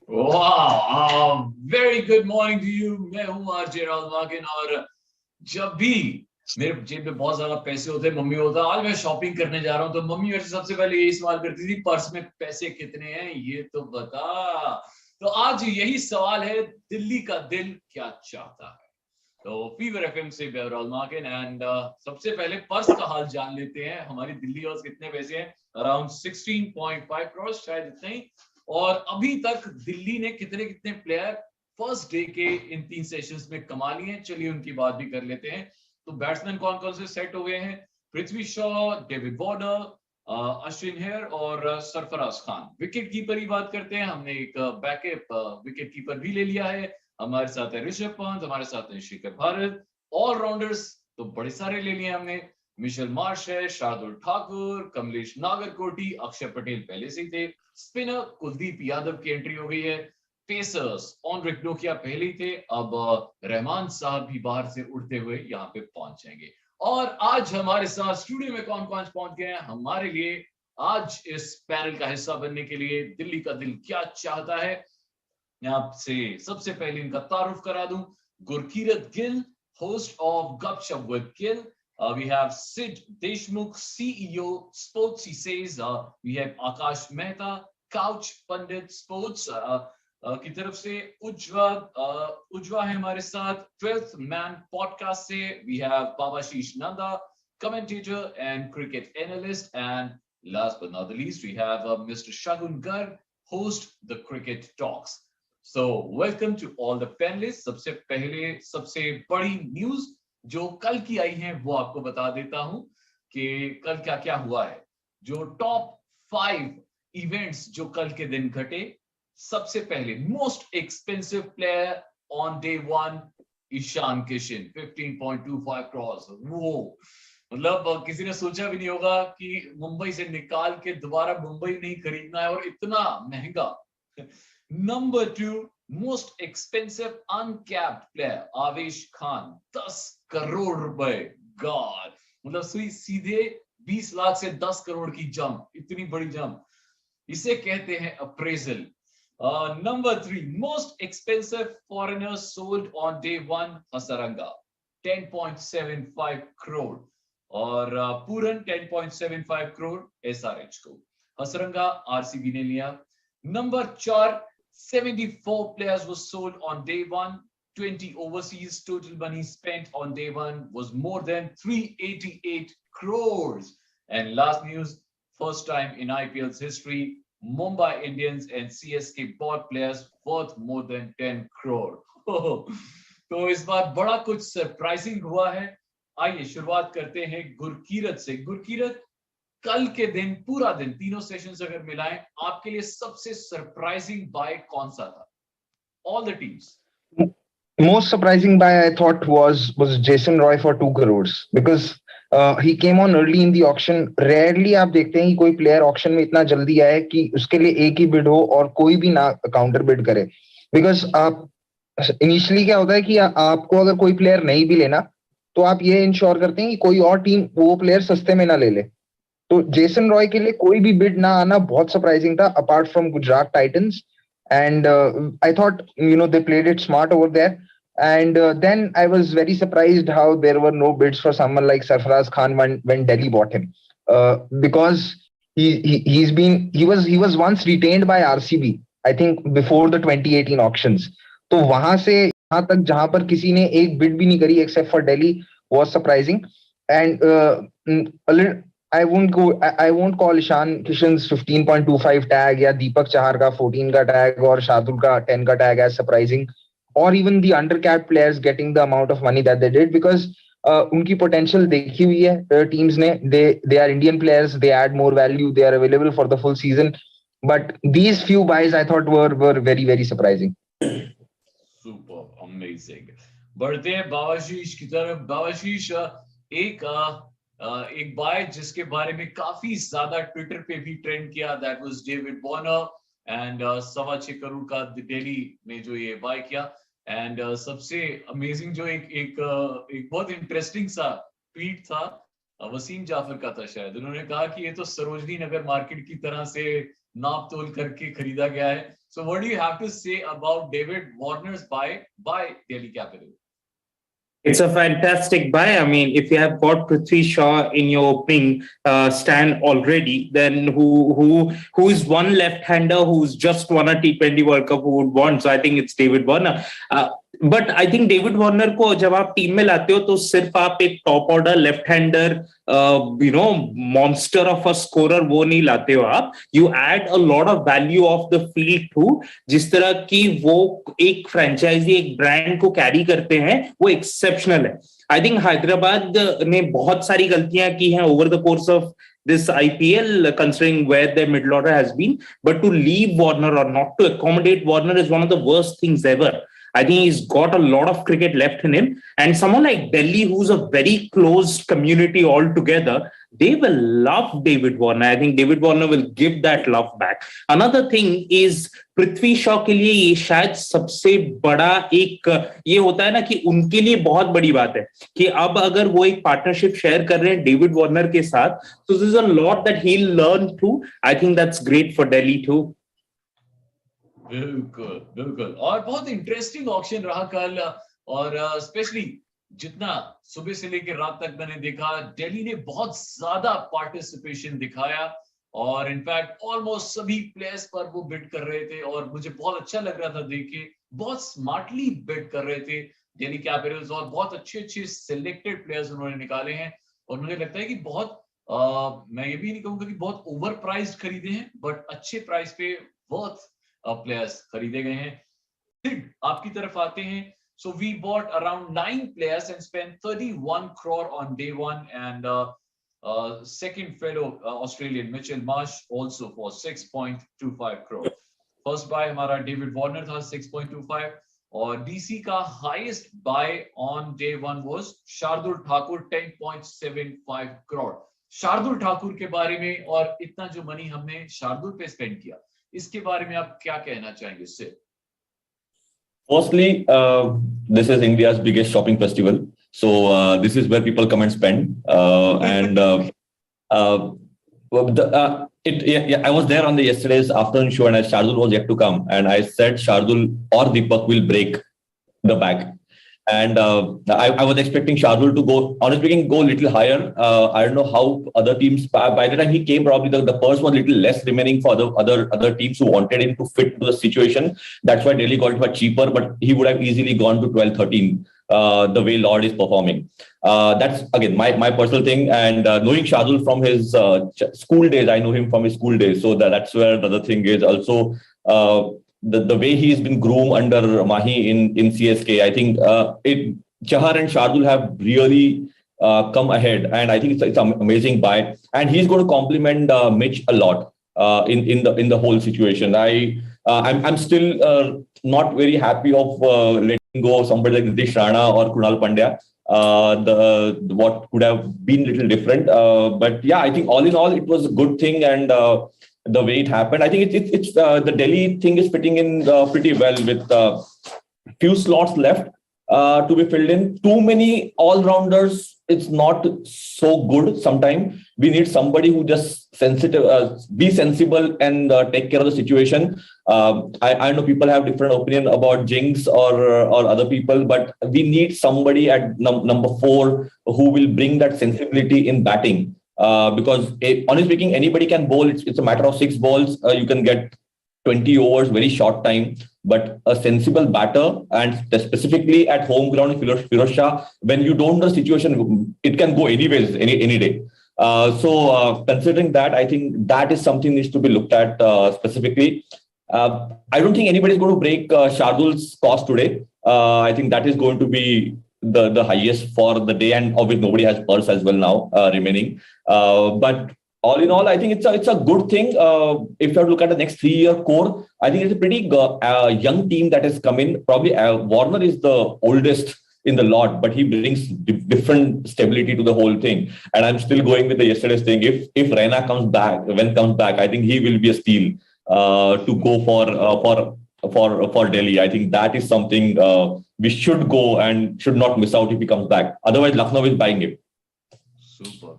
वाह, very good morning to you. मैं हूँ आरजे राहुल वाकिन। और जब भी मेरे जेब में बहुत ज्यादा पैसे होते हैं, मम्मी होता आज मैं शॉपिंग करने जा रहा हूँ, तो मम्मी मेरे से सबसे पहले यही सवाल करती थी, पर्स में पैसे कितने हैं ये तो बता। तो आज यही सवाल है, दिल्ली का दिल क्या चाहता है। तो फीवर एफएम से मैं राहुल मार्किन एंड सबसे पहले पर्स का हाल जान लेते हैं। हमारी दिल्ली और कितने पैसे हैं? अराउंड 16.5 करोड़, शायद इतने ही। और अभी तक दिल्ली ने कितने कितने प्लेयर फर्स्ट डे के इन 3 सेशंस में कमा लिए हैं, चलिए उनकी बात भी कर लेते हैं। तो बैट्समैन कौन कौन से सेट हो गए हैं? पृथ्वी शॉ, डेविड वार्नर, अश्विन हेयर और सरफराज खान। विकेट कीपर की बात करते हैं, हमने एक बैकअप विकेट कीपर भी ले लिया है। हमारे साथ है ऋषभ पंत, हमारे साथ है शिखर भारत। ऑलराउंडर्स तो बड़े सारे ले लिए हमने। मिशेल मार्श है, शार्दुल ठाकुर, कमलेश नागरकोटी, अक्षय पटेल पहले से ही थे। स्पिनर कुलदीप यादव की एंट्री हो गई है। पेसर्स ऑनरिक नोकिया पहले ही थे, अब रहमान साहब भी बाहर से उड़ते हुए यहाँ पे पहुंच जाएंगे। और आज हमारे साथ स्टूडियो में कौन कौन पहुंच गए हैं हमारे लिए आज इस पैनल का हिस्सा बनने के लिए, दिल्ली का दिल क्या चाहता है। मैं आपसे सबसे पहले इनका तारुफ करा दूं। गुरकीरत गिल, होस्ट ऑफ गपशप with Gill. We have Sid Deshmukh, CEO, Sports, he says. We have Akash Mehta, Couch Pundit Sports की तरफ से। उज्वा है हमारे साथ 12th Man Podcast से। We have Babashish Nanda, commentator and cricket analyst. And last but not the least, we have Mr. Shagun Garg, host the Cricket Talks. So welcome to all the panelist. सबसे पहले सबसे बड़ी news जो कल की आई है वो आपको बता देता हूं कि कल क्या क्या हुआ है। जो टॉप 5 इवेंट्स जो कल के दिन घटे, सबसे पहले most expensive player on day one, Ishan Kishan 15.25 crore. वो मतलब किसी ने सोचा भी नहीं होगा कि मुंबई से निकाल के दोबारा मुंबई नहीं खरीदना है, और इतना महंगा। Number 2, most expensive uncapped player आवेश खान, 10 करोड़ रुपए। गॉड, मतलब सीधे 20 लाख से 10 करोड़ की जंप, इतनी बड़ी जंप, इसे कहते हैं appraisal. Number 3, most expensive foreigner sold on day one, Hasaranga 10.75 crore. और पूरन 10.75 करोड़ एसआरएच को। हसरंगा आरसीबी ने लिया। Number 4, 74 players were sold on day one. 20 overseas. Total money spent on day one was more than 388 crores. And last news, first time in IPL's history, Mumbai Indians and CSK bought players worth more than 10 crore. तो इस बार बड़ा कुछ surprising हुआ है। आइए शुरुआत करते हैं गुरकीरत से। गुरकीरत, कल के दिन पूरा दिन तीनों सेशंस अगर मिलाएं, आपके लिए सबसे सरप्राइजिंग बाय कौन सा था? All the teams. Most surprising buy I thought was Jason Roy for 2 crores because he came on early in the auction. Rarely आप देखते हैं कि कोई प्लेयर ऑक्शन में इतना जल्दी आए कि उसके लिए एक ही बिड हो और कोई भी ना काउंटर बिड करे। बिकॉज आप इनिशियली क्या होता है कि आपको अगर कोई प्लेयर नहीं भी लेना तो आप ये इंश्योर करते हैं कि कोई और टीम वो प्लेयर सस्ते में ना ले ले। तो जेसन रॉय के लिए कोई भी बिड ना आना बहुत सरप्राइजिंग था, apart from Gujarat Titans. And I thought, they played it smart over there. And then I was very surprised how there were no bids for someone like Sarfaraz Khan when Delhi bought him, because he was once retained by RCB, I think before the 2018 auctions. तो वहां से यहाँ तक जहां पर किसी ने एक बिड भी नहीं करी except for Delhi was surprising. And I won't call Ishan Kishan's 15.25 tag या दीपक चाहर का 14 का tag और शार्दुल का 10 का tag as surprising, or even the undercapped players getting the amount of money that they did, because उनकी potential देखी हुई है teams ने. They are Indian players, they add more value, they are available for the full season. But these few buys I thought were very very surprising. Super amazing. बढ़ते हैं बाबाशीष की तरफ। बाबाशीष, एक एक बाय जिसके बारे में काफी ज्यादा ट्विटर पे भी ट्रेंड किया, that was David Warner. And 6.25 crore का दिल्ली में जो ये बाय किया। एंड सबसे अमेजिंग जो एक बहुत इंटरेस्टिंग सा ट्वीट था, वसीम जाफर का था शायद। उन्होंने कहा कि ये तो सरोजनी नगर मार्केट की तरह से नाप तोल करके खरीदा गया है। So what do you have to say about David Warner's buy by Delhi Capital? It's a fantastic buy. I mean, if you have got Prithvi Shaw in your opening stand already, then who is one left-hander who's just won a T20 World Cup who would want? So I think it's David Warner. But I think David Warner को जब आप team में लाते हो तो सिर्फ आप एक top order left hander monster of a scorer वो नहीं लाते हो आप. You add a lot of value of the field too. जिस तरह की वो एक फ्रेंचाइजी एक ब्रांड को कैरी करते हैं वो एक्सेप्शनल है. आई थिंक हैदराबाद ने बहुत सारी गलतियां की हैं over the course of this IPL, considering where their middle order has been, but to leave Warner or not to accommodate Warner is one of the worst things ever. I think he's got a lot of cricket left in him, and someone like Delhi, who's a very closed community altogether, they will love David Warner. I think David Warner will give that love back. Another thing is Prithvi Shaw के लिए ये शायद सबसे बड़ा एक ये होता है ना कि उनके लिए बहुत बड़ी बात है कि अब अगर वो एक पार्टनरशिप शेयर कर रहे हैं डेविड वार्नर के साथ, तो this is a lot that he will learn too. I think that's great for Delhi too. बिल्कुल बिल्कुल. और बहुत इंटरेस्टिंग ऑक्शन रहा कल, और स्पेशली जितना सुबह से लेकर रात तक मैंने देखा, दिल्ली ने बहुत ज्यादा पार्टिसिपेशन दिखाया और इनफैक्ट ऑलमोस्ट सभी प्लेयर्स पर वो बिड कर रहे थे और मुझे बहुत अच्छा लग रहा था देख के. बहुत स्मार्टली बिड कर रहे थे दिल्ली कैपिटल्स और बहुत अच्छे अच्छे सिलेक्टेड प्लेयर्स उन्होंने निकाले हैं. और मुझे लगता है कि बहुत मैं ये भी नहीं कहूंगा कि बहुत ओवर प्राइस्ड खरीदे हैं, बट अच्छे प्राइस पे वर्थ प्लेयर्स खरीदे गए हैं. सिड आपकी तरफ आते हैं. So we bought around 9 players and spent 31 crore on day one, and second fellow Australian Mitchell Marsh also for 6.25 crore. First buy हमारा David Warner था 6.25, और DC का highest buy on day one was Shardul Thakur 10.75 crore. Shardul Thakur के बारे में और इतना जो मनी हमने शार्दुल पे स्पेंड किया, इसके बारे में आप क्या कहना चाहेंगे इससे? Firstly, this is India's biggest shopping festival. So this is where people come and spend. I was there on the yesterday's afternoon show, and Shardul was yet to come. And I said Shardul or Deepak will break the bag. And I was expecting Shardul to go, honestly speaking, go a little higher. I don't know how other teams, by the time he came, probably the purse was a little less remaining for other teams who wanted him to fit to the situation. That's why Delhi got it for cheaper, but he would have easily gone to 12, 13, the way Lord is performing. That's, again, my personal thing. And knowing Shardul from his school days, I know him from his school days. So that's where the other thing is also... The way he's been groomed under Mahi in CSK, I think Chahar and Shardul have really come ahead, and I think it's an amazing buy. And he's going to complement Mitch a lot in the whole situation. I'm still not very happy of letting go of somebody like Nitish Rana or Kunal Pandya. What could have been a little different, but yeah, I think all in all it was a good thing, and the way it happened, I think it's the Delhi thing is fitting in pretty well with few slots left to be filled in. Too many all-rounders, it's not so good. Sometimes we need somebody who just be sensible and take care of the situation. I know people have different opinion about Jinx or other people, but we need somebody at number 4 who will bring that sensibility in batting. Because honestly speaking, anybody can bowl. It's a matter of 6 balls. You can get 20 overs, very short time. But a sensible batter, and specifically at home ground, Firozshah, when you don't know the situation, it can go anyways, any day. So considering that, I think that is something needs to be looked at specifically. I don't think anybody is going to break Shardul's cost today. I think that is going to be the highest for the day, and obviously nobody has purse as well now remaining. But all in all, I think it's a good thing. If you have to look at the next 3-year core, I think it's a pretty young team that has come in. Probably Warner is the oldest in the lot, but he brings different stability to the whole thing. And I'm still going with the yesterday's thing. If Raina comes back, I think he will be a steal to go for Delhi. I think that is something we should go and should not miss out if he comes back. Otherwise, Lucknow is buying him. Super.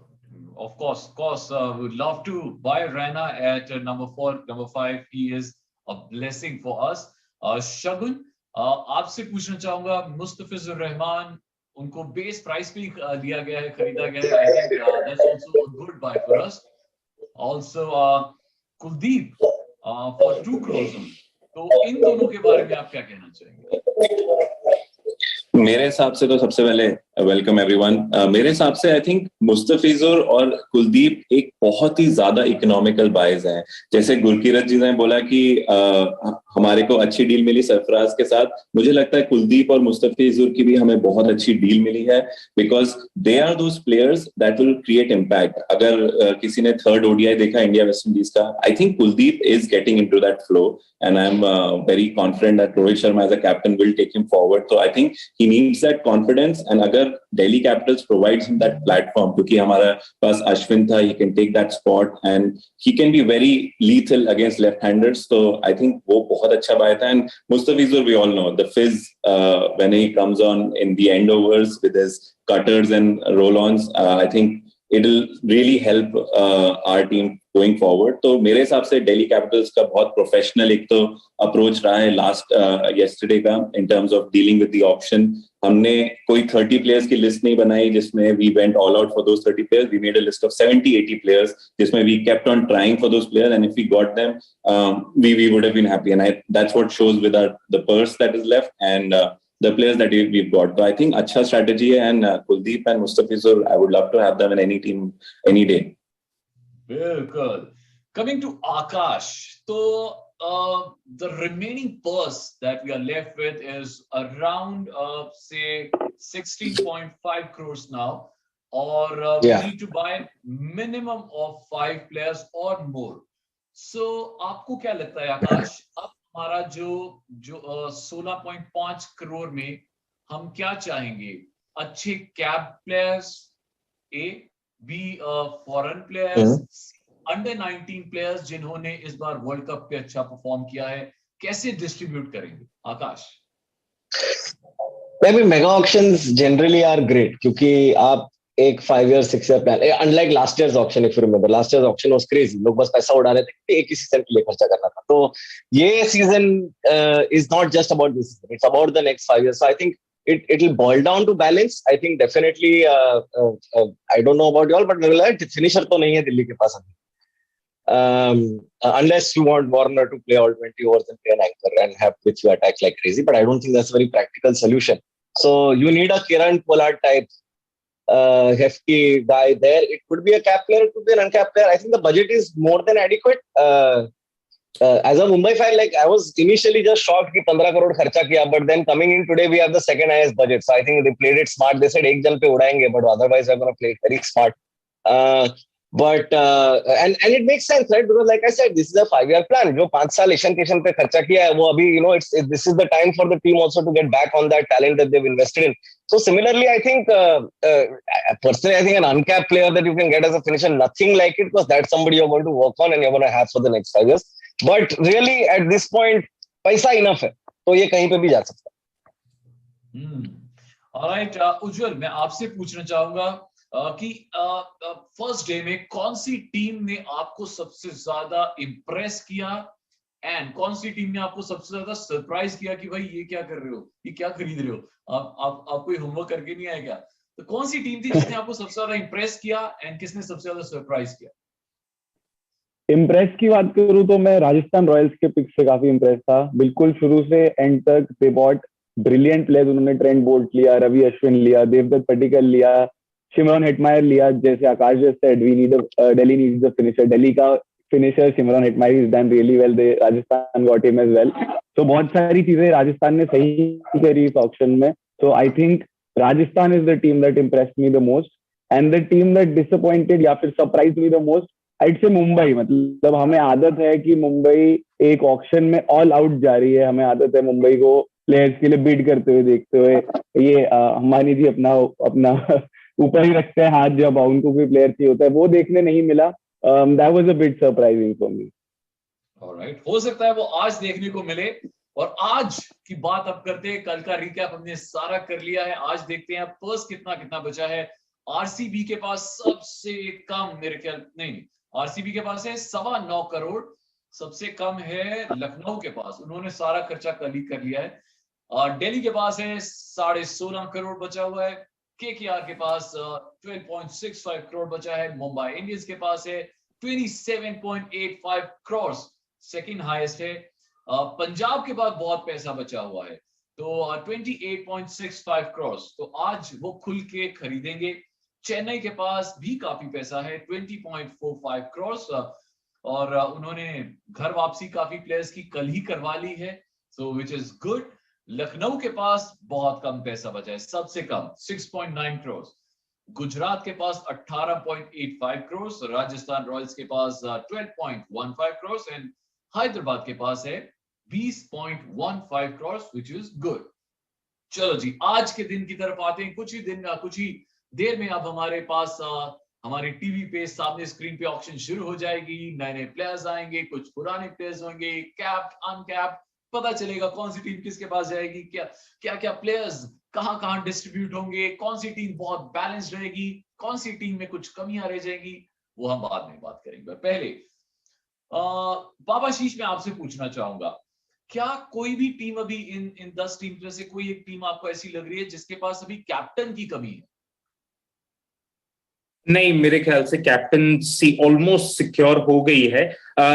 Of course, we would love to buy Raina at number 4, number 5. He is a blessing for us. शगुन, आपसे पूछना चाहूंगा, मुस्तफिजुर रहमान, उनको base price पे लिया गया है, खरीदा गया है. I think that's also a good buy for us. Also Kuldeep for 2 crores only. तो इन दोनों के बारे में आप क्या कहना चाहेंगे? मेरे हिसाब से तो सबसे पहले वेलकम एवरीवन. मेरे हिसाब से आई थिंक मुस्तफिजुर और कुलदीप एक बहुत ही ज्यादा इकोनॉमिकल बायज हैं. जैसे गुरकीरत जी ने बोला कि हमारे को अच्छी डील मिली सरफराज के साथ, मुझे लगता है कुलदीप और मुस्तफिजुर की भी हमें बहुत अच्छी डील मिली है, because they are those players that will create impact. अगर किसी ने थर्ड ओडीआई देखा इंडिया वेस्ट इंडीज का, I think Kuldeep is getting into that flow and I'm very confident that Rohit Sharma as a captain will take him forward. So I think he needs that confidence, and agar Delhi Capitals provides him that platform, क्योंकि हमारा पास अश्विन था, he can take that spot and he can be very lethal against left-handers. So I think वो बहुत अच्छा buy था. And Mustafizur, we all know the fizz when he comes on in the end overs with his cutters and roll-ons. I think it'll really help our team going forward. तो मेरे हिसाब से Delhi Capitals का बहुत professional एक तो approach रहा है लास्ट yesterday का in terms of dealing with the auction. हमने कोई 30 players की लिस्ट नहीं बनाई जिसमें we went all out for those 30 players. We made a list of 70-80 players जिसमें we kept on trying for those players, and if we got them, we would have been happy. And that's what shows with the purse that is left and the players that we've got. So I think अच्छा strategy है, and Kuldeep and Mustafizur, I would love to have them in any team any day. बिल्कुल. Coming to Akash, so the remaining purse that we are left with is around say 16.5 crores now, or we need to buy minimum of 5 players or more. So आपको क्या लगता है आकाश, अब हमारा जो 16.5 करोड़ में हम क्या चाहेंगे? अच्छे cap players, A, B foreign players, under 19 players जिन्होंने इस बार वर्ल्ड कप पे अच्छा परफॉर्म किया है, कैसे डिस्ट्रीब्यूट करेंगे आकाश? Maybe mega auctions generally are great क्योंकि आप एक 5 year 6 year plan, unlike last year's auction, if you remember, last year's auction was crazy. लोग बस पैसा उड़ा रहे थे, एक ही सीजन के लिए खर्चा करना था. तो ये season is not just about this season, it's about the next 5 years. So I think it'll boil down to balance. I think definitely I don't know about you all, but finisher तो नहीं है दिल्ली के पास अभी, unless you want Warner to play all 20 overs and play an anchor and have pitch attack like crazy, but I don't think that's a very practical solution. So you need a Kiran Pollard type hefty guy there. It could be a cap player, it could be an uncapped player. I think the budget is more than adequate. As a Mumbai fan, like I was initially just shocked कि 15 crore खर्चा किया, but then coming in today we have the second highest budget. So I think they played it smart. They said एक जन पे उड़ाएंगे, but otherwise they're going to play it very smart. But and it makes sense, right? Because like I said, this is a 5 year plan. जो 5 साल Asian केशन पे खर्चा किया है, वो अभी this is the time for the team also to get back on that talent that they've invested in. So similarly, I think personally, I think an uncapped player that you can get as a finisher, nothing like it, because that's somebody you're going to work on and you're going to have for the next 5 years. But really, at this point, पैसा enough है, तो ये कहीं पे भी जा सकता है. Alright, उज्जवल, मैं आपसे पूछना चाहूंगा कि फर्स्ट डे में कौन सी टीम ने आपको सबसे ज्यादा इम्प्रेस किया, एंड कौन सी टीम ने आपको सबसे ज्यादा सरप्राइज किया कि भाई ये क्या कर रहे हो, ये क्या खरीद रहे हो, आप कोई होमवर्क करके नहीं आए क्या? तो कौन सी टीम थी जिसने आपको सबसे ज्यादा इम्प्रेस किया एंड किसने सबसे ज्यादा सरप्राइज किया? इम्प्रेस की बात करूं तो मैं राजस्थान रॉयल्स के पिक से काफी इम्प्रेस था. बिल्कुल शुरू से एंड तक दे बॉट ब्रिलियंट प्लेयर्स. उन्होंने ट्रेंट बोल्ट लिया, रवि अश्विन लिया, देवदत्त पट्टिकल लिया, शिमरन हेटमायर लिया. जैसे आकाश जैसे said, we need Delhi needs a finisher. Delhi का finisher Shimron Hetmyer is done really well. They Rajasthan got him as well. तो बहुत सारी चीजें राजस्थान ने सही करी इस ऑक्शन में. तो I think Rajasthan is the team that impressed me the most, and the team that disappointed या फिर surprise me the most, I'd say Mumbai. मतलब हमें आदत है कि मुंबई एक ऑक्शन में ऑल आउट जा रही है. हमें आदत है मुंबई को प्लेयर्स के लिए बिड करते हुए देखते हुए. ये हमारी जी अपना ऊपर ही रखते हैं हाथ जब उनको कोई प्लेयर चाहिए होता है, वो देखने नहीं मिला. That was a bit surprising for me. Alright, हो सकता है वो आज देखने को मिले. और आज की बात अब करते हैं, कल का रिकैप हमने सारा कर लिया है. आज देखते हैं पर्स कितना बचा है. आरसीबी के पास सबसे कम, मेरे ख्याल नहीं, आरसीबी के पास है 9.25 करोड़. सबसे कम है लखनऊ के पास, उन्होंने सारा खर्चा कल ही कर लिया है। दिल्ली के पास है 16.5 करोड़ बचा हुआ है। केकेआर के पास 12.65 करोड़ बचा है। मुंबई इंडियंस के पास है 27.85 करोड़, सेकंड हाईएस्ट है। पंजाब के पास बहुत पैसा बचा हुआ है, तो 28.65 करोड़, तो आज वो खुल के खरीदेंगे। चेन्नई के पास भी काफी पैसा है 20.45 करोड़, और उन्होंने घर वापसी काफी प्लेयर्स की कल ही करवा ली है, सो विच इज गुड। लखनऊ के पास बहुत कम पैसा बचा है, सबसे कम 6.9 करोड़। गुजरात के पास 18.85 करोड़, राजस्थान रॉयल्स के पास 12.15 करोड़ एंड हैदराबाद के पास है 20.15 करोड़, विच इज गुड। चलो जी, आज के दिन की तरफ आते हैं। कुछ ही देर में अब हमारे पास हमारे टीवी पे सामने स्क्रीन पे ऑक्शन शुरू हो जाएगी। नए नए प्लेयर्स आएंगे, कुछ पुराने प्लेयर्स होंगे, कैप्ड अनकैप्ड, पता चलेगा कौन सी टीम किसके पास जाएगी, क्या प्लेयर्स कहां कहां डिस्ट्रीब्यूट होंगे, कौन सी टीम बहुत बैलेंस्ड रहेगी, कौन सी टीम में कुछ कमियां रह जाएंगी, वो हम बाद में बात करेंगे। पहले बाबा शीश मैं आपसे पूछना चाहूंगा, क्या कोई भी टीम अभी इन 10 टीम में से कोई एक टीम आपको ऐसी लग रही है जिसके पास अभी कैप्टन की कमी है? नहीं, मेरे ख्याल से कैप्टनसी ऑलमोस्ट सिक्योर हो गई है।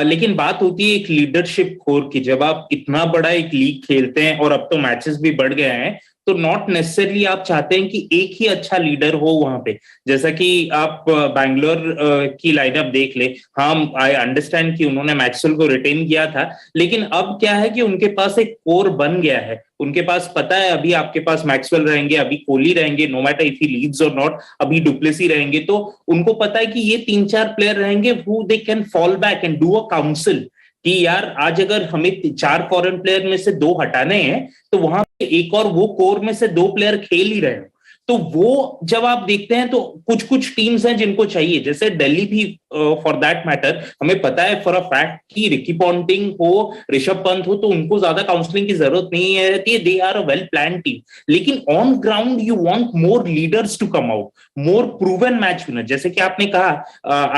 लेकिन बात होती है एक लीडरशिप कोर की। जब आप इतना बड़ा एक लीग खेलते हैं और अब तो मैचेस भी बढ़ गए हैं, तो नॉट नेसेसरली आप चाहते हैं कि एक ही अच्छा लीडर हो वहां पे। जैसा कि आप बैंगलोर की लाइनअप देख ले, हाँ आई अंडरस्टैंड कि उन्होंने मैक्सवेल को रिटेन किया था, लेकिन अब क्या है कि उनके पास एक कोर बन गया है। उनके पास पता है अभी आपके पास मैक्सवेल रहेंगे, अभी कोहली रहेंगे, no matter if he leads और नॉट, अभी डुप्लेसी रहेंगे, तो उनको पता है कि ये 3-4 प्लेयर रहेंगे who they can fall back and do a council कि यार आज अगर हमें 4 फॉरेन प्लेयर में से 2 हटाने हैं, तो वहां पे एक और वो कोर में से 2 प्लेयर खेल ही रहे हैं। तो वो जब आप देखते हैं तो कुछ कुछ टीम्स हैं जिनको चाहिए, जैसे दिल्ली भी फॉर दैट मैटर, हमें पता है फॉर अ फैक्ट कि रिकी पॉन्टिंग हो, ऋषभ पंत हो, तो उनको ज्यादा काउंसलिंग की जरूरत नहीं रहती है, they are a well plan team. लेकिन on ground you want more leaders to come out, more proven match winner. जैसे कि आपने कहा,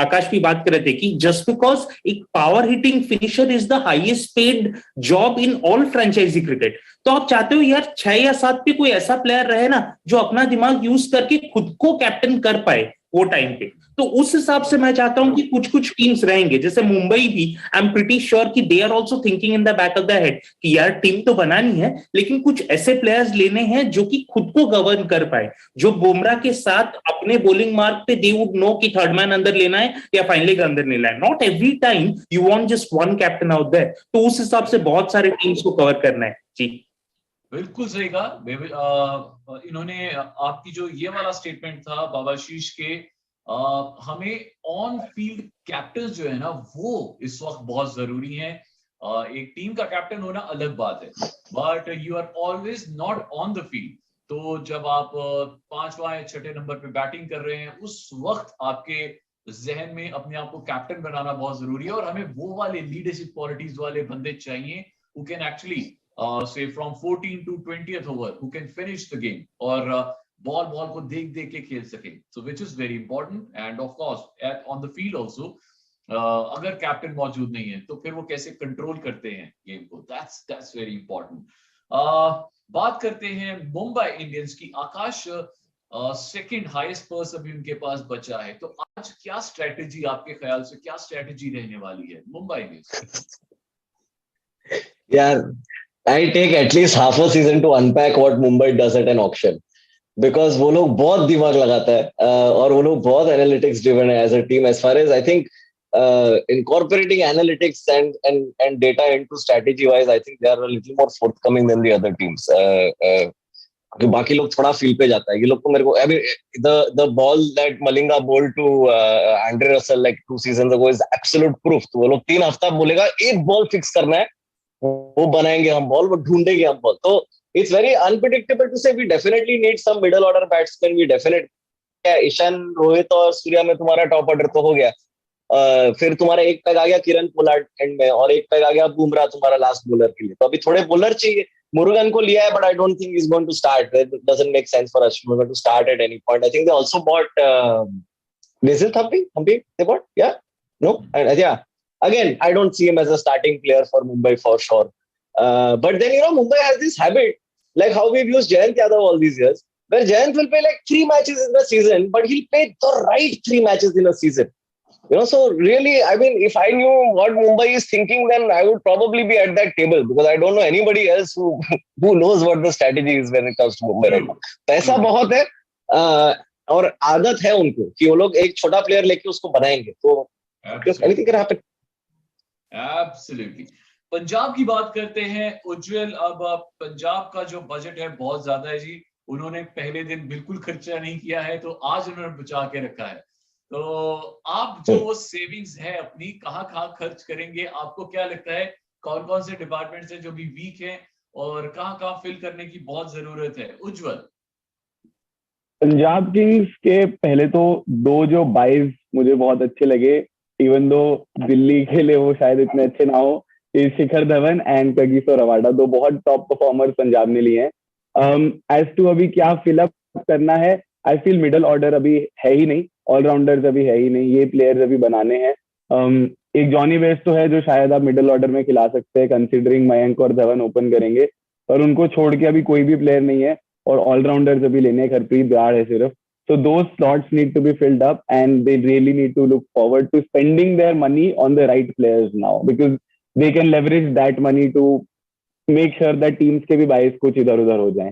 आकाश भी बात कर रहे थे कि जस्ट बिकॉज एक power hitting finisher is the highest paid job in all franchise cricket, तो आप चाहते हो यार 6 या 7 पे कोई ऐसा प्लेयर रहे ना जो अपना दिमाग यूज करके खुद को कैप्टन कर पाए वो टाइम पे। तो उस हिसाब से मैं चाहता हूं कि कुछ कुछ टीम्स रहेंगे, जैसे मुंबई भी, आई एम प्रीटी श्योर कि they are also thinking in the back of the head कि यार टीम तो बनानी है, लेकिन कुछ ऐसे प्लेयर्स लेने हैं जो कि खुद को गवर्न कर पाए, जो बुमराह के साथ अपने बॉलिंग मार्क पे दे वुड नो कि थर्ड मैन अंदर लेना है या फाइनल लेग अंदर लेना है। Not every time you want just one captain out there, तो उस हिसाब से बहुत सारे टीम्स को कवर करना है जी। बिल्कुल सही कहा। इन्होंने आपकी जो ये वाला स्टेटमेंट था बाबा शीश के, हमें ऑन फील्ड कैप्टन जो है ना वो इस वक्त बहुत जरूरी है। एक टीम का कैप्टन होना अलग बात है, but you are always not on the field. तो जब आप 5वां या 6ठे नंबर पे बैटिंग कर रहे हैं, उस वक्त आपके जहन में अपने आप को कैप्टन बनाना बहुत जरूरी है, और हमें वो वाले लीडरशिप क्वालिटीज वाले बंदे चाहिए who can actually say from 14 to 20th over, who can finish the game और बॉल को देख के खेल सके, so which is very important and of course on the field also अगर कैप्टन मौजूद नहीं है तो फिर वो कैसे कंट्रोल करते हैं गेम को, that's very important। बात करते हैं मुंबई इंडियंस की। आकाश, सेकंड हाईएस्ट पर्स अभी उनके पास बचा है, तो आज क्या स्ट्रेटेजी, आपके ख्याल से क्या स्ट्रेटेजी रहने वाली है Mumbai Indians? Yeah, I take at least half a season to unpack what Mumbai does at an auction, because वो लोग बहुत दिमाग लगाता है और वो लोग बहुत analytics driven है as a team. As far as I think incorporating analytics and data into strategy wise, I think they are a little more forthcoming than the other teams. बाकी लोग थोड़ा फील पे जाता है, ये लोग तो मेरे को I mean the ball that Malinga bowled to Andre Russell like 2 seasons ago is absolute proof. तो वो लोग 3 हफ्ता बोलेगा एक बॉल फिक्स करना है, वो बनाएंगे हम बॉल, वो ढूंढेंगे हम बॉल। तो it's very unpredictable to say we definitely need some middle order batsman, we definite Ishan, Rohit और सूर्या में तुम्हारा टॉप ऑर्डर तो हो गया, फिर तुम्हारा एक पैग आ गया किरण पोलार्ड एंड में, और एक पैग आ गया बुमराह तुम्हारा लास्ट बॉलर के लिए, तो अभी थोड़े बॉलर चाहिए। मुरुगन को लिया है but I don't think is going to start, it doesn't make sense for Ashwin Murugan to start at any point. I think they also bought Basil Thampi, they bought, yeah, no, and yeah, Again, I don't see him as a starting player for Mumbai for sure. But then, Mumbai has this habit, like how we've used Jayant Yadav all these years, where Jayant will play like 3 matches in the season, but he'll play the right 3 matches in a season. So really, I mean, if I knew what Mumbai is thinking, then I would probably be at that table, because I don't know anybody else who knows what the strategy is when it comes to Mumbai right now. पैसा बहुत है और आदत है उनको कि वो लोग एक छोटा प्लेयर लेके उसको बनाएंगे, तो anything can happen. Absolutely. Punjab की बात करते हैं उज्जवल. अब पंजाब का जो बजट है बहुत ज्यादा है जी. उन्होंने पहले दिन बिल्कुल खर्चा नहीं किया है, तो आज उन्होंने बचा के रखा है. तो आप जो सेविंग्स है अपनी कहाँ खर्च करेंगे? आपको क्या लगता है कौन कौन से डिपार्टमेंट्स हैं जो भी वीक हैं और कहाँ फिल करने की बहुत जरूरत है? उज्जवल. पंजाब किंग्स के पहले तो 2 जो बाइज मुझे बहुत अच्छे लगे, इवन दो दिल्ली के लिए वो शायद इतने अच्छे ना हो, Shikhar Dhawan and Kagiso Rabada, 2 बहुत टॉप परफॉर्मर्स पंजाब ने लिए हैं. एज टू अभी क्या फिलअप करना है, आई फील मिडल ऑर्डर अभी है ही नहीं, ऑलराउंडर्स अभी है ही नहीं, ये प्लेयर्स अभी बनाने हैं. एक जॉनी वेस्ट तो है जो शायद आप मिडल ऑर्डर में खिला सकते हैं, कंसिडरिंग मयंक और धवन ओपन करेंगे, पर उनको छोड़ के अभी कोई भी प्लेयर नहीं है, और ऑलराउंडर्स अभी लेने हैं, हरप्रीत ब्राड़ है सिर्फ. So those slots need to be filled up, and they really need to look forward to spending their money on the right players now, because they can leverage that money to make sure that teams के भी बाइस कुछ इधर-उधर हो जाएं.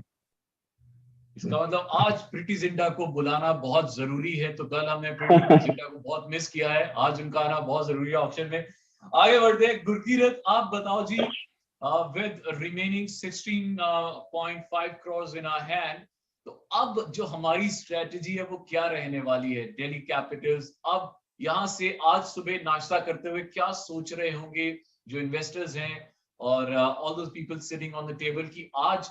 इसका मतलब आज प्रीति जिंटा को बुलाना बहुत जरूरी है. तो कल हमने प्रीति जिंटा को बहुत मिस किया है, आज उनका आना बहुत जरूरी है ऑक्शन में. आगे बढ़ते हैं. गुरकीरत, आप बताओ जी, with remaining 16.5 crores in our hand, तो अब जो हमारी स्ट्रेटजी है वो क्या रहने वाली है? दिल्ली कैपिटल्स अब यहाँ से आज सुबह नाश्ता करते हुए क्या सोच रहे होंगे जो इन्वेस्टर्स हैं और all those people sitting on the table कि आज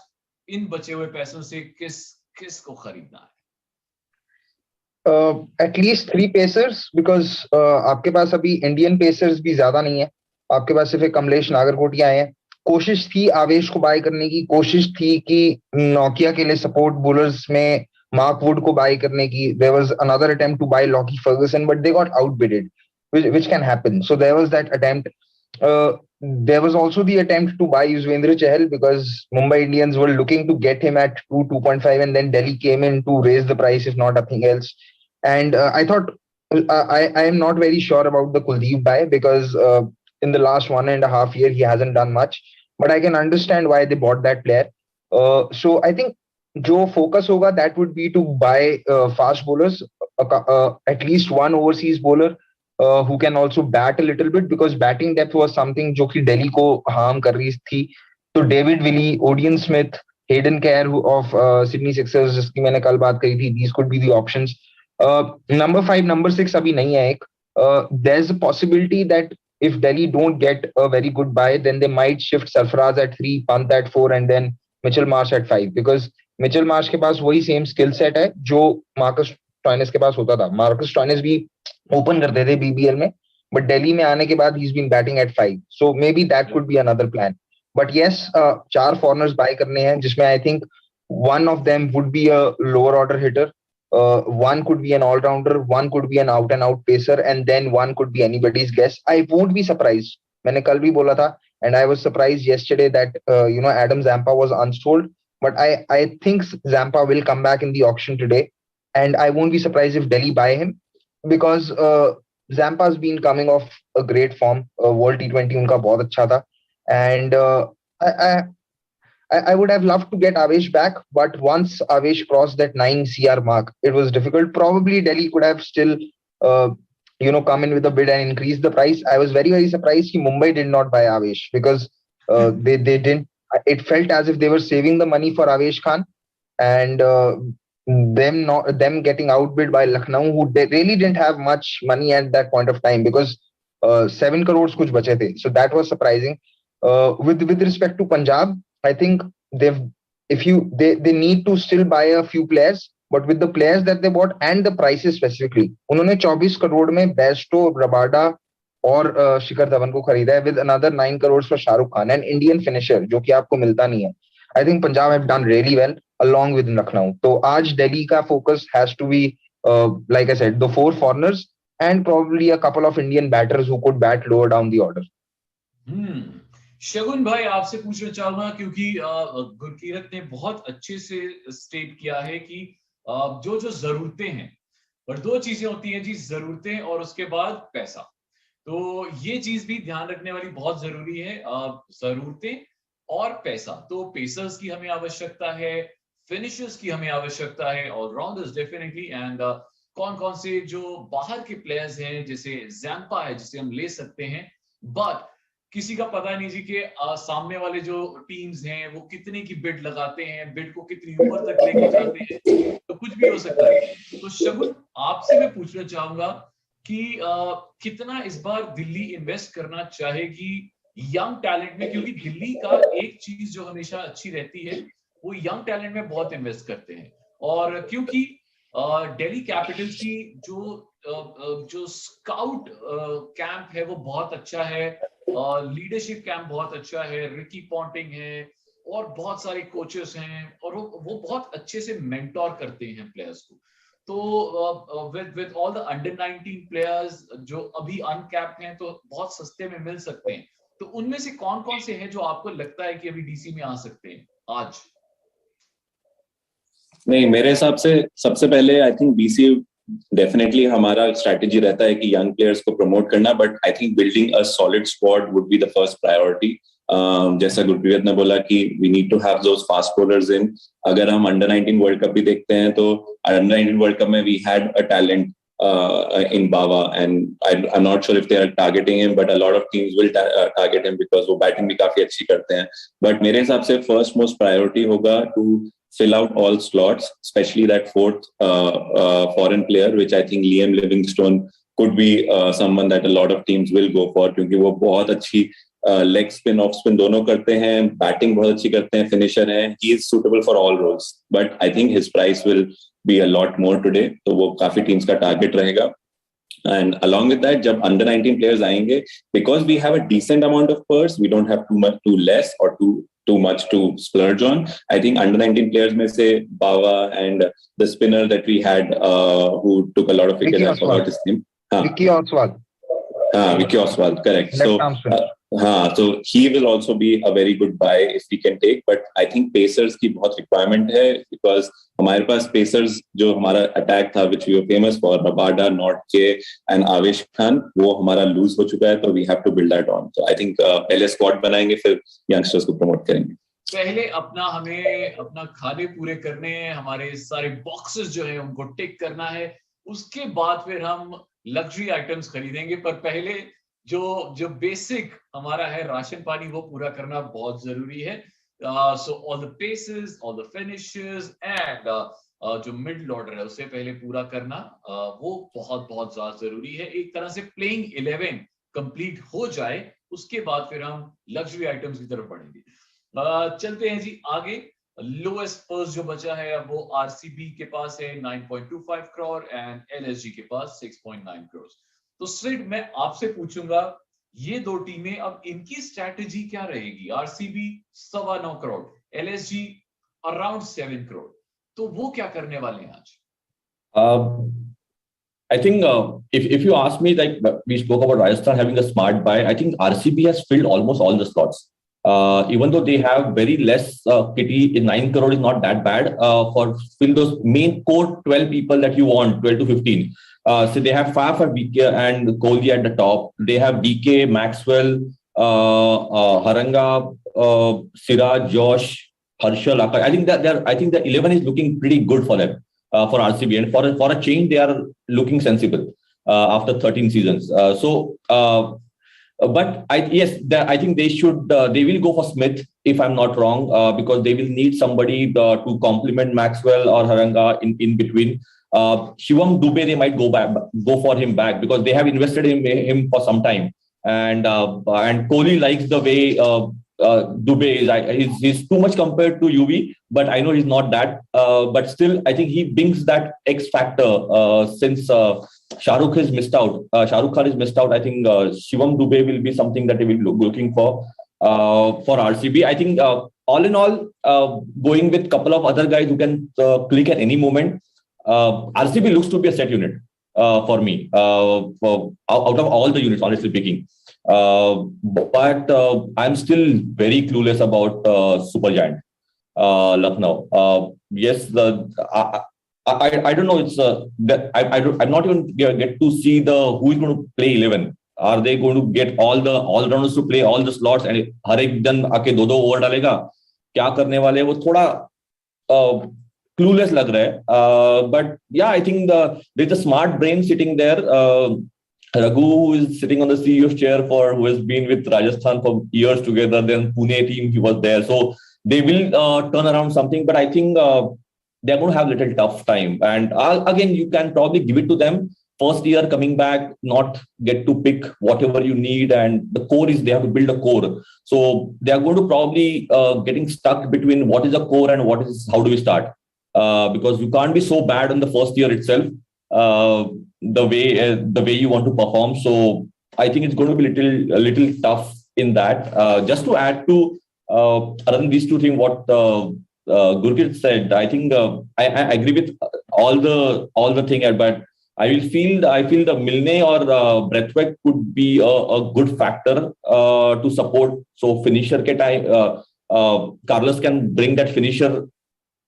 इन बचे हुए पैसों से किस को खरीदना है? एटलीस्ट 3 पेसर्स, बिकॉज आपके पास अभी इंडियन पेसर्स भी ज्यादा नहीं है. आपके पास सिर्फ एक कमलेश नागरकोटिया आए हैं. कोशिश थी आवेश को बाय करने की, कोशिश थी कि नोकिया के लिए सपोर्ट बॉलर्स में मार्क वुड को बाय करने की. There was another attempt to buy Lockie Ferguson, but they got outbidded, which can happen. So there was that attempt. There was also the attempt to buy Yuzvendra Chahal, because Mumbai Indians were looking to get him at 2.5, and then Delhi came in to raise the price, if not nothing else. And I thought, I am not very sure about the Kuldeep buy, because in the last 1.5 years he hasn't done much, but I can understand why they bought that player. So I think jo focus hoga, that would be to buy fast bowlers, at least one overseas bowler who can also bat a little bit, because batting depth was something जो कि दिल्ली को harm कर रही थी. तो David Willey, Odean Smith, Hayden care of Sydney Sixers जिसकी मैंने कल बात करी थी, these could be the options. Number 5, number 6 अभी नहीं है एक. There's a possibility that if Delhi don't get a very good buy, then they might shift Sarfaraz at 3, Pant at 4, and then Mitchell Marsh at 5, because Mitchell Marsh के पास वही same skill set है जो Marcus Stoinis के पास होता था. Marcus Stoinis भी open करते थे बीबीएल में, बट दिल्ली में आने के बाद he's been batting at 5, so maybe that could be another plan. But yes, 4 foreigners buy करने हैं, जिसमें I think one of them would be a lower order hitter, one could be an all-rounder, one could be an out-and-out pacer, and then one could be anybody's guess. I won't be surprised. मैंने कल भी बोला था, and I was surprised yesterday that Adam Zampa was unsold, but I think Zampa will come back in the auction today, and I won't be surprised if Delhi buy him, because Zampa's been coming off a great form. World T20 उनका बहुत अच्छा था, and I would have loved to get Avesh back, but once Avesh crossed that 9 CR mark, it was difficult. Probably Delhi could have still come in with a bid and increase the price. I was very, very surprised that Mumbai did not buy Avesh, because they didn't. It felt as if they were saving the money for Avesh Khan, and them getting outbid by Lucknow, who they really didn't have much money at that point of time, because 7 crores kuch bache the. So that was surprising. With respect to Punjab, I think they need to still buy a few players, but with the players that they bought and the prices specifically, उन्होंने 24 करोड़ में Bairstow, Rabada और शिखर धवन को खरीदा है, with another 9 crores for Shahrukh Khan, an Indian finisher जो कि आपको मिलता नहीं है. I think Punjab have done really well along with Lucknow. तो आज दिल्ली का focus has to be, like I said, the 4 foreigners, and probably a couple of Indian batters who could bat lower down the order. शगुन भाई आपसे पूछना चाहूंगा क्योंकि गुरकीरत ने बहुत अच्छे से स्टेट किया है कि जो जो जरूरतें हैं, और दो चीजें होती हैं जी, जरूरतें और उसके बाद पैसा। तो ये चीज भी ध्यान रखने वाली बहुत जरूरी है, जरूरतें और पैसा। तो पेसर्स की हमें आवश्यकता है, फिनिशर्स की हमें आवश्यकता है, ऑलराउंडर्स डेफिनेटली, एंड कौन कौन से जो बाहर के प्लेयर्स हैं, जैसे जैम्पा है जिसे हम ले सकते हैं, बट किसी का पता नहीं जी कि सामने वाले जो टीम्स हैं वो कितने की बिड लगाते हैं, बिड को कितनी ऊपर तक लेके जाते हैं, तो कुछ भी हो सकता है। तो शगुन आपसे मैं पूछना चाहूंगा कि कितना इस बार दिल्ली इन्वेस्ट करना चाहेगी यंग टैलेंट में, क्योंकि दिल्ली का एक चीज जो हमेशा अच्छी रहती है वो यंग टैलेंट में बहुत इन्वेस्ट करते हैं। और क्योंकि दिल्ली कैपिटल्स की जो स्काउट कैंप है वो बहुत अच्छा है, लीडरशिप कैंप बहुत अच्छा है, रिकी पॉन्टिंग है और बहुत सारे कोचेस हैं, और वो बहुत अच्छे से मेंटोर करते हैं प्लेयर्स को। तो with all the under 19 players जो अभी अनकैप्ड हैं तो बहुत सस्ते में मिल सकते हैं। तो उनमें से कौन कौन से हैं जो आपको लगता है कि अभी डीसी में आ सकते हैं आज? नहीं, मेरे हिसाब से सबसे पहले आई थिंक बीसी डेफिनेटली हमारा स्ट्रैटेजी रहता है कि यंग प्लेयर्स को प्रमोट करना, but I think building a solid squad would be the first priority. जैसा गुरप्रीत ने बोला कि we need to have those fast bowlers in. अगर हम अंडर 19 वर्ल्ड कप भी देखते हैं तो अंडर 19 वर्ल्ड कप में we had a talent in Bava, and I'm not sure if they are targeting him, but a lot of teams will target him because वो batting भी काफी अच्छी करते हैं। बट मेरे हिसाब से फर्स्ट मोस्ट प्रायोरिटी होगा to fill out all slots, especially that fourth foreign player, which I think Liam Livingstone could be someone that a lot of teams will go for, क्योंकि वो बहुत अच्छी लेग स्पिन ऑफ स्पिन दोनों करते हैं, batting बहुत अच्छी करते हैं, फिनिशर हैं। He is suitable for all roles, but I think his price will be a lot more today, तो वो काफी टीम्स का टारगेट रहेगा। And along with that, जब under 19 players आएंगे, because we have a decent amount of purse, we don't have too less or too much to splurge on. I think under 19 players में से Bawa and the spinner that we had who took a lot of wickets, I forgot his name. Vicky Oswald. Vicky Oswald, correct. So he will also be a very good buy if we can take, but I think pacers की बहुत requirement है, because हमारे पास pacers जो हमारा attack था, which we were famous for, Rabada, Notke and Avesh Khan, वो हमारा lose हो चुका है, तो we have to build that on. So I think पहले squad बनाएंगे, फिर youngsters को promote करेंगे। पहले हमें अपना खाने पूरे करने हैं, हमारे सारे बॉक्सेस जो है उनको टिक करना है, उसके बाद फिर हम लग्जरी आइटम्स खरीदेंगे। पर पहले जो बेसिक हमारा है राशन पानी, वो पूरा करना बहुत जरूरी है। So all the paces, all the finishers and जो मिडिल ऑर्डर है उसे पहले पूरा करना वो बहुत बहुत ज्यादा जरूरी है। एक तरह से प्लेइंग 11 कंप्लीट हो जाए, उसके बाद फिर हम लग्जरी आइटम्स की तरफ बढ़ेंगे। चलते हैं जी आगे। लोएस्ट पर्स जो बचा है अब वो आरसीबी के पास है 9.25 करोड़ एंड एलएसजी के पास 6.9 करोड़। तो सिड मैं आपसे पूछूंगा, ये दो टीमें अब इनकी स्ट्रैटेजी क्या रहेगी? RCB 9.25 crore, LSG around 7 crore, तो वो क्या करने वाले हैं आज? I think if you ask me, like we spoke about Rajasthan having a smart buy, I think RCB has filled almost all the slots. Even though they have very less kitty, in 9 crore is not that bad for fill those main core 12 people that you want, 12 to 15. So they have Faf and VK and Kohli at the top. They have DK, Maxwell, Haranga, Siraj, Josh, Harshal, Akash. I think the 11 is looking pretty good for them, for RCB, and for a change they are looking sensible after 13 seasons. But I think they will go for Smith, if I'm not wrong, because they will need somebody to complement Maxwell or Haranga in between. Shivam Dube, they might go for him back, because they have invested in him for some time, and Kohli likes the way Dube is. He's too much compared to UV, but I know he's not that. But still, I think he brings that X factor. Since Shah Rukh has missed out, Shah Rukh Khan is missed out, I think Shivam Dube will be something that they will be looking for RCB. I think all in all, going with a couple of other guys who can click at any moment, RCB looks to be a set unit. for me. Out of all the units, honestly speaking. But I'm still very clueless about Supergiant, Lucknow. Yes, I don't know. It's that I'm not even get to see who is going to play 11. Are they going to get all the all-rounders to play all the slots and हर एक जन आके दो over डालेगा? क्या करने वाले वो थोड़ा clueless लग रहा है. But yeah, I think there's a smart brain sitting there. Raghu is sitting on the CEO's chair who has been with Rajasthan for years together. Then Pune team, he was there. So they will turn around something. But I think they're going to have a little tough time. And again, you can probably give it to them. First year coming back, not get to pick whatever you need. And the core is they have to build a core. So they are going to probably getting stuck between what is a core and how do we start? Because you can't be so bad in the first year itself. The way you want to perform. So I think it's going to be a little tough in that. Just to add to other than these two things, what Gurkit said, I think I agree with all the thing, but I feel the Milne or Braithwaite could be a good factor to support. So finisher ke time, Carlos can bring that finisher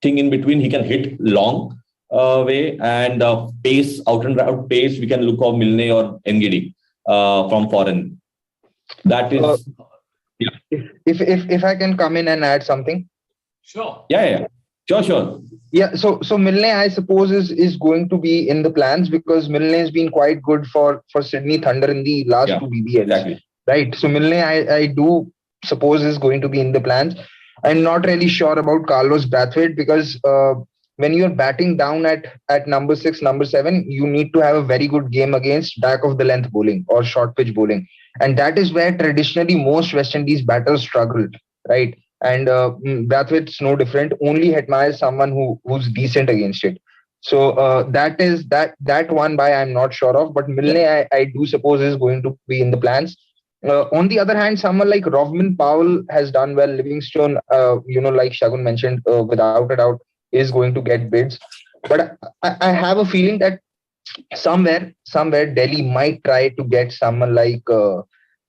thing in between. He can hit long way and pace, out and out pace. We can look for Milne or Ngidi from foreign. That is. If I can come in and add something. Sure. Yeah. Sure. Yeah. So Milne, I suppose, is going to be in the plans because Milne has been quite good for Sydney Thunder in the last two BBLs. Exactly. Right. So Milne, I do suppose is going to be in the plans. I'm not really sure about Carlos Braithwaite because when you're batting down at number 6, number 7, you need to have a very good game against back of the length bowling or short pitch bowling. And that is where traditionally most West Indies batters struggled, right? And Braithwaite's no different. Only Hetmyer is someone who's decent against it. So that one by I'm not sure of, but Milne I do suppose is going to be in the plans. On the other hand, someone like Rovman Powell has done well. Livingstone, like Shagun mentioned, without a doubt, is going to get bids. But I have a feeling that somewhere Delhi might try to get someone like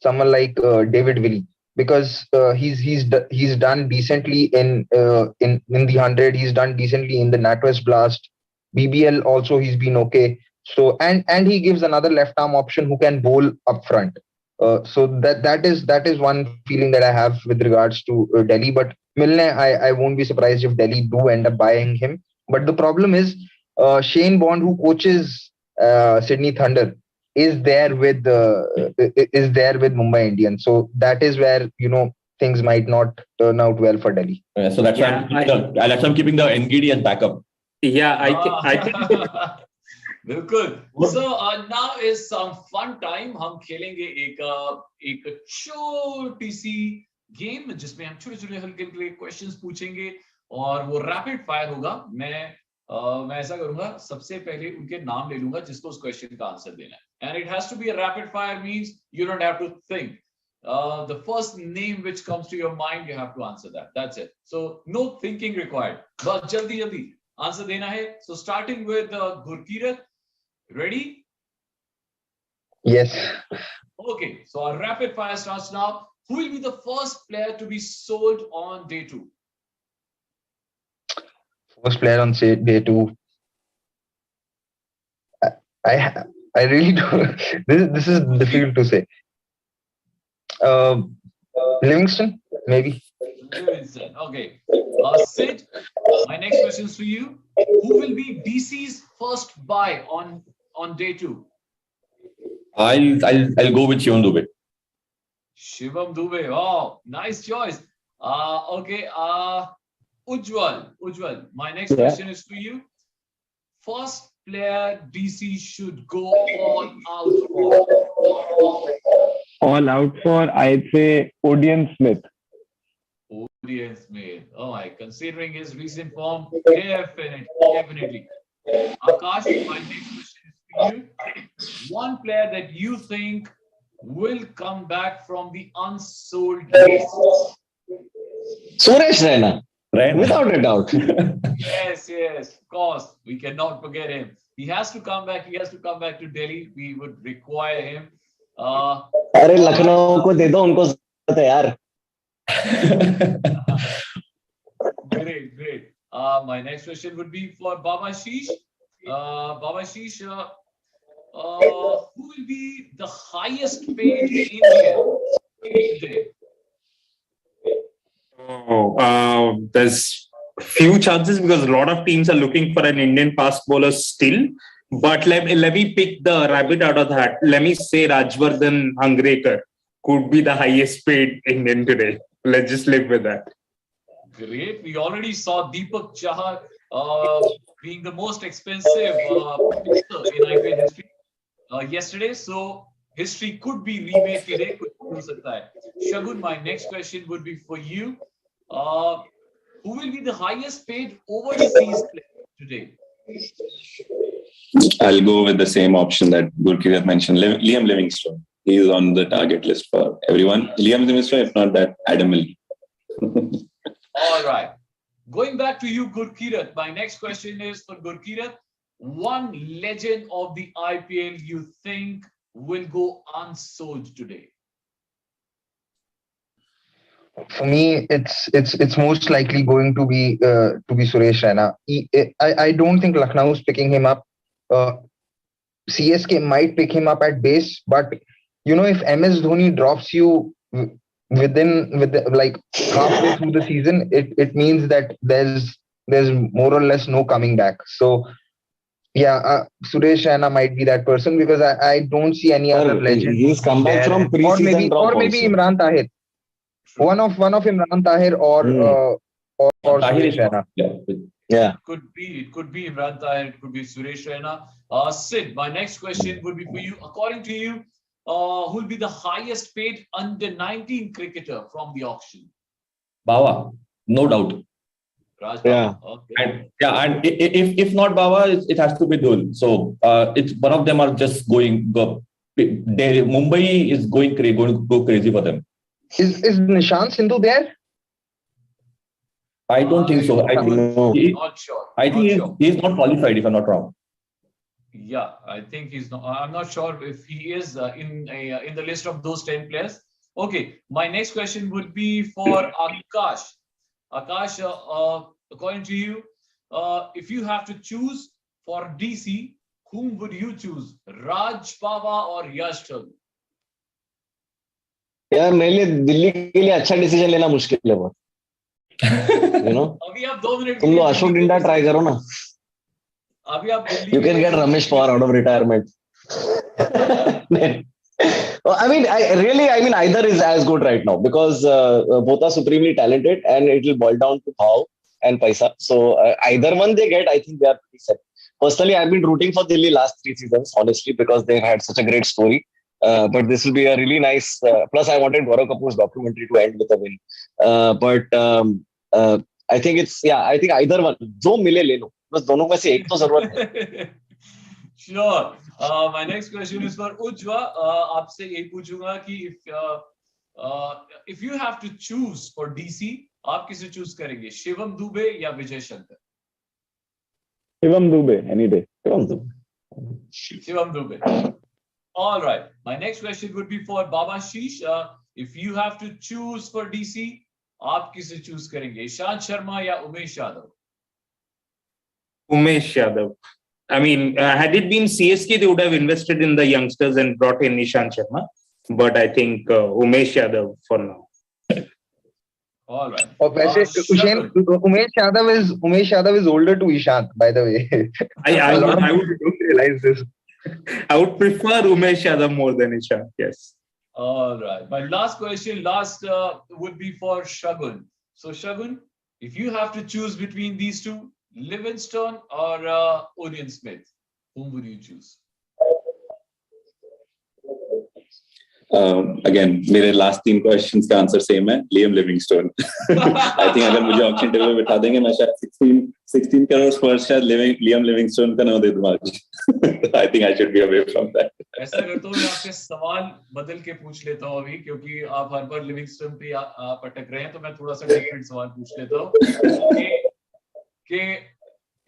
David Willey because he's done decently in the 100. He's done decently in the NatWest Blast. BBL also he's been okay. So and he gives another left arm option who can bowl up front. So that is one feeling that I have with regards to Delhi. But Milne, I won't be surprised if Delhi do end up buying him. But the problem is Shane Bond, who coaches Sydney Thunder, is there with Mumbai Indians. So that is where things might not turn out well for Delhi. So that's why I'm keeping the Ngidi as backup. Yeah, I think. बिल्कुल. So now is some fun time. हम खेलेंगे एक छोटी सी game जिसमें हम छोटे हल्के questions पूछेंगे और वो रैपिड फायर होगा. मैं ऐसा करूंगा, सबसे पहले उनके नाम ले लूंगा जिसको उस क्वेश्चन का आंसर देना है. And it has to be a rapid fire, means you don't have to think. The first name which comes to your mind, you have to answer that. That's it. So no thinking required. बस जल्दी answer देना है. So starting with Gurkirat. Ready? Yes. Okay, so our rapid fire starts now. Who will be the first player to be sold on day 2? First player on day 2. I really don't. This is difficult to say. Livingston, maybe. Livingston. Okay. Sid, my next question is for you. Who will be DC's first buy on day 2? I'll go with Shivam Dubey. Shivam Dubey. Oh, nice choice. Okay. Ujjwal. My next question is for you. First player DC should go all out for. All out for, I'd say Odion Smith. Odion Smith. Oh, considering his recent form, definitely. Akash, my next question is for you. One player that you think will come back from the unsold list. Suresh Raina. Right? Without a doubt. Yes, of course. We cannot forget him. He has to come back. He has to come back to Delhi. We would require him. अरे लखनऊ को दे दो, उनको जरूरत है यार. Great, great. My next question would be for Baba Sheesh. Baba Sheesh, who will be the highest paid Indian today? There's few chances because a lot of teams are looking for an Indian fast bowler still. But let me pick the rabbit out of the hat. Let me say Rajvardhan Hangrekar could be the highest paid Indian today. Let's just live with that. Great. We already saw Deepak Chahta being the most expensive pitcher in IPL history yesterday. So history could be remade today. Shagun, my next question would be for you. Who will be the highest paid overseas player today? I'll go with the same option that Gurkirat mentioned. Liam Livingstone. He is on the target list for everyone. Liam Livingstone, if not that, Adam Milne. All right. Going back to you, Gurkirat. My next question is for Gurkirat. One legend of the IPL you think will go unsold today? For me, it's most likely going to be Suresh Raina. I don't think Lucknow is picking him up. CSK might pick him up at base, but if MS Dhoni drops you like halfway through the season, it means that there's more or less no coming back. So yeah, Suresh Raina might be that person because I don't see any other legend. He's come back from pre-season drop or maybe also. Imran Tahir. One of Imran Tahir or Suresh Raina. Yeah. It could be Imran Tahir, it could be Suresh Raina. Sid, my next question would be for you. According to you, who will be the highest paid under 19 cricketer from the auction? Bawa, no doubt. Raj Yeah. Okay. And if not Bawa, it has to be Dhul. So it's one of them are just Mumbai is going to go crazy for them. Is Nishant Sindhu there? I don't think so. Not sure. I think he's not qualified, if I'm not wrong. Yeah, I think he's not. I'm not sure if he is in the list of those 10 players. Okay, my next question would be for Akash. Akash, according to you, if you have to choose for DC, whom would you choose? Raj Pava or Yash Thakur? यार मेरे लिए दिल्ली के लिए अच्छा decision लेना मुश्किल है बहुत. अभी आप 2 मिनट तुम लोग अशोक डिंडा ट्राई करो ना. अभी आप Delhi You can get Ramesh Pawar out of retirement. I mean either is as good right now because both are supremely talented and it will boil down to how and paisa. So either one they get, I think they are pretty set. Personally, I've been rooting for Dilli last 3 seasons, honestly, because they had such a great story. But this will be a really nice. Plus, I wanted Gaurav Kapoor's documentary to end with a win. I think I think either one. जो मिले ले लो. बस दोनों में से एक तो जरूरत है. Sure. My next question is for Ujjwa. आपसे यही पूछूंगा कि if you have to choose for DC, आप किसे choose करेंगे? शिवम दुबे या Vijay Shankar? Shivam Dubey, any day. Shivam Dubey. All right. My next question would be for Baba Sheesh. If you have to choose for DC, आप किसे choose करेंगे? ईशांत शर्मा या Umesh Yadav? Umesh Yadav. I mean, had it been CSK, they would have invested in the youngsters and brought in Ishant Sharma. But I think Umesh Yadav for now. All right. Umesh Yadav is older to Ishant, by the way. I don't realize this. I would prefer Umesh Yadav more than Ishant. Yes. All right. My last question, would be for Shagun. So Shagun, if you have to choose between these two, Livingstone or Orion Smith, whom would you choose? Again, मेरे last 3 questions का answer same है, Liam Livingstone. I think अगर मुझे auction table में बिठा देंगे, मैं शायद 16 crores first शायद Liam Livingstone का नाम दे दूँ आज. I think I should be away from that. ऐसा करता हूँ, मैं आपसे सवाल बदल के पूछ लेता हूँ अभी, क्योंकि आप हर बार लिविंगस्टन पे आप अटक रहे हैं, तो मैं थोड़ा सा डिफरेंट सवाल पूछ लेता हूँ कि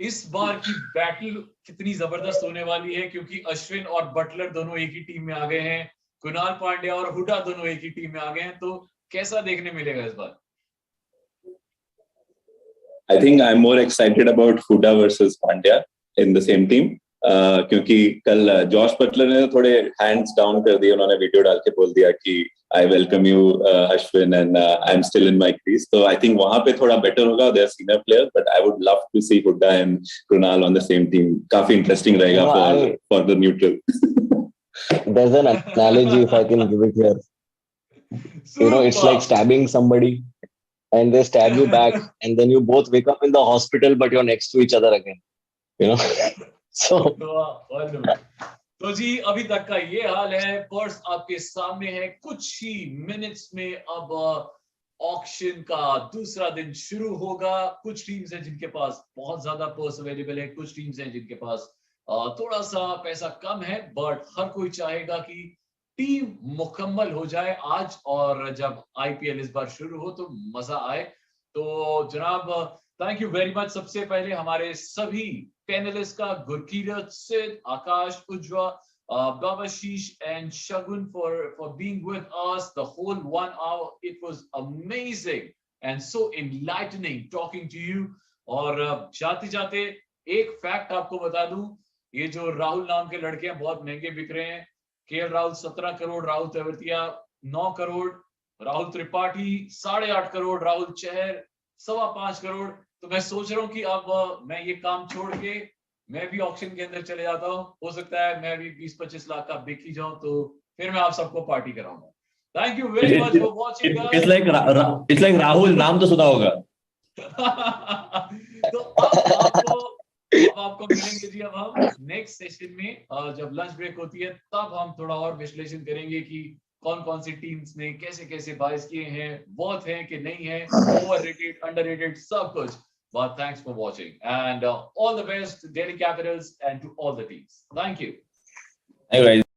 इस बार की बैटल कितनी जबरदस्त होने वाली है, क्योंकि अश्विन और बटलर दोनों एक ही टीम में आ गए हैं, कुणाल पांड्या और हुडा दोनों एक ही टीम में आ गए हैं, तो कैसा देखने मिलेगा इस बार? I think I'm more excited about Huda versus Pandya in the same team. क्योंकि कल जॉश बटलर ने थोड़े हैंड्स डाउन कर दिए, उन्होंने वीडियो डाल के बोल दिया कि I welcome you Ashwin and I am still in my crease. तो आई थिंक वहां पे थोड़ा बेटर होगा, they are senior player, but I would love to see Hooda and Krunal on the same team. काफी इंटरेस्टिंग रहेगा for the neutral. There's an analogy if I can give it here. You know, it's like stabbing somebody and they stab you back and then you both wake up in the hospital but you're next to each other again, you know. So तो जी अभी तक का ये हाल है. Purse आपके सामने है. कुछ ही मिनट्स में अब ऑक्शन का दूसरा दिन शुरू होगा. कुछ टीम्स हैं जिनके पास बहुत ज्यादा पर्स अवेलेबल है, कुछ टीम्स हैं जिनके पास थोड़ा सा पैसा कम है, बट हर कोई चाहेगा कि टीम मुकम्मल हो जाए आज, और जब आईपीएल इस बार शुरू हो तो मजा आए. तो जनाब थैंक यू वेरी मच. सबसे पहले हमारे सभी पैनलिस्ट का, गुरकीरत, सिद्ध, आकाश, उज्वा, Babashish and Shagun for being with us the whole 1 hour. It was amazing and so enlightening talking to you. और जाते जाते एक फैक्ट आपको बता दूं, ये जो राहुल नाम के लड़के हैं बहुत महंगे बिक रहे हैं. केएल राहुल 17 करोड़, राहुल तेवतिया 9 करोड़, राहुल त्रिपाठी 8.5 करोड़, राहुल चहर 5.25 करोड़. तो मैं सोच रहा हूँ कि अब मैं ये काम छोड़ के मैं भी ऑक्शन के अंदर चले जाता हूँ. हो सकता है मैं भी 20-25 लाख का बिक ही जाऊं, तो फिर मैं आप सबको पार्टी कराऊंगा. Thank you very much for watching. It's like Rahul नाम तो सुना होगा. तो अब आपको मिलेंगे जी. अब हम नेक्स्ट सेशन में जब लंच ब्रेक होती है तब हम थोड़ा और विश्लेषण करेंगे कि कौन कौन सी टीम्स ने कैसे कैसे बाइज किए हैं, वर्थ हैं कि नहीं है, ओवररेटेड, अंडररेटेड, सब कुछ. But thanks for watching and all the best to Delhi Capitals and to all the teams. Thank you. Hey guys.